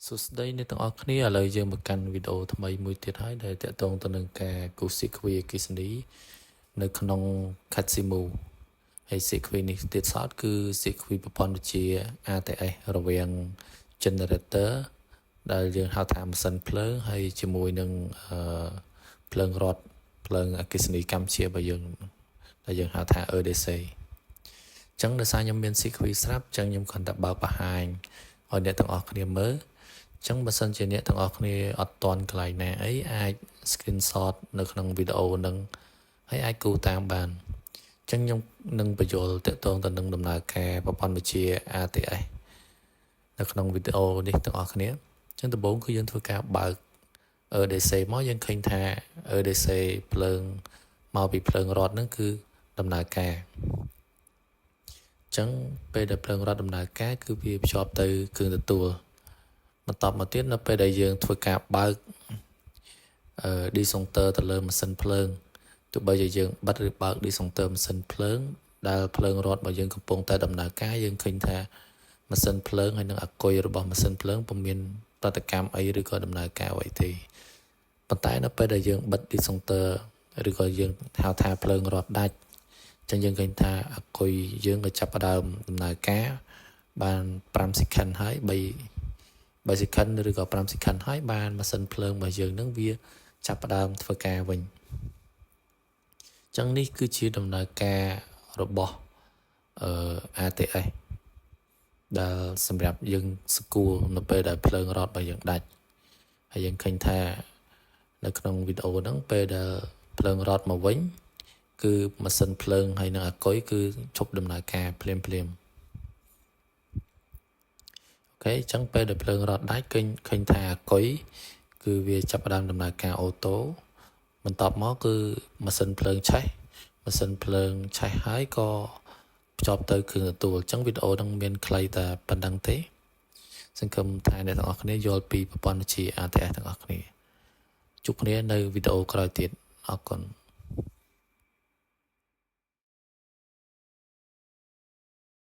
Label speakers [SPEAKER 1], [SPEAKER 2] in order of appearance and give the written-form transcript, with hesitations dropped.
[SPEAKER 1] សួស្តីអ្នកទាំងអស់គ្នាឥឡូវយើងមកកាន់វីដេអូថ្មីមួយទៀតហើយដែលតាក់ទងទៅនឹងការគូស sequence អគ្គិសនីនៅក្នុង Casimo ហើយ sequence នេះទៀតសោតគឺ sequence ប្រព័ន្ធវិទ្យា ATS រវាង generator ដែលយើងហៅថាម៉ាស៊ីនភ្លើងហើយជាមួយនឹងភ្លើងរត់ភ្លើងអគ្គិសនីកម្ពុជារបស់យើងដែលយើងហៅថា EDC អញ្ចឹងដោយសារខ្ញុំមាន sequence ស្រាប់អញ្ចឹងខ្ញុំគ្រាន់តែបើកបង្ហាញឲ្យអ្នកទាំងអស់គ្នាមើលចឹងបើសិនជាអ្នកទាំងអស់គ្នាអត់ទាន់កន្លែងណាអីអាច screenshot នៅក្នុងវីដេអូហ្នឹងហើយអាចគូតាមបានចឹងខ្ញុំនឹងបញ្យល់តកតងទៅនឹងដំណើរការប្រព័ន្ធវិទ្យា ATS នៅក្នុងវីដេអូនេះទាំងអស់គ្នាចឹងដំបូងគឺយើងធ្វើការបើក EDC មកយើងឃើញថា EDC ភ្លើងមកពីភ្លើងរត់ហ្នឹងគឺដំណើរការចឹងពេលដែលភ្លើងរត់ដំណើរការគឺវាភ្ជាប់ទៅគ្រឿងទទួលបន្តមកទៀតនៅពេលដែលយើងធ្វើការបើកdisjunction ទៅលើម៉ាស៊ីនភ្លើងទោះបីជាយើងបិទឬបើក disjunction ម៉ាស៊ីនភ្លើងដែលភ្លើងរត់របស់យើងកំពុងតែដំណើរការយើងឃើញថាម៉ាស៊ីនភ្លើងហើយនឹងអាគុយរបស់ម៉ាស៊ីនភ្លើងពុំមានប្រតិកម្មអីឬក៏ដំណើរការអ្វីទេប៉ុន្តែនៅពេលដែលយើងបិទ disjunction ឬក៏យើងហៅថាភ្លើងរត់ដាច់ចឹងយើងឃើញថាអាគុយយើងក៏ចាប់ផ្ដើមដំណើរការបាន5 second ហើយ3 second ឬក៏5 second ហើយបានម៉ាស៊ីនភ្លើងរបស់យើងនឹងវាចាប់ផ្ដើមធ្វើការវិញអញ្ចឹងនេះគឺជាដំណើរការរបស់ATS ដែលសម្រាប់យើងស្គាល់នៅពេលដែលភ្លើងរត់របស់យើងដាច់ហើយយើងឃើញថានៅក្នុងវីដេអូហ្នឹងពេលដែលភ្លើងរត់មកវិញគឺម៉ាស៊ីនភ្លើងហើយនឹងអាគុយគឺឈប់ដំណើរការភ្លាមអូខេអញ្ចឹងពេលដែលភ្លើងរត់ដាច់ឃើញថាអាគុយគឺវាចាប់ផ្ដើមដំណើរការអូតូបន្ទាប់មកគឺម៉ាស៊ីនភ្លើងឆេះហើយក៏ភ្ជាប់ទៅគ្រឿងទទួលអញ្ចឹងវីដេអូនឹងមានខ្លីតែប៉ុណ្្នឹងទេសង្ឃឹមថាអ្នកទាំងអស់គ្នាយល់ពីប្រព័ន្ធវិទ្យា ATS ទាំងអស់គ្នាជួបគ្នានៅវីដេអូក្រោយទៀតអរគុណ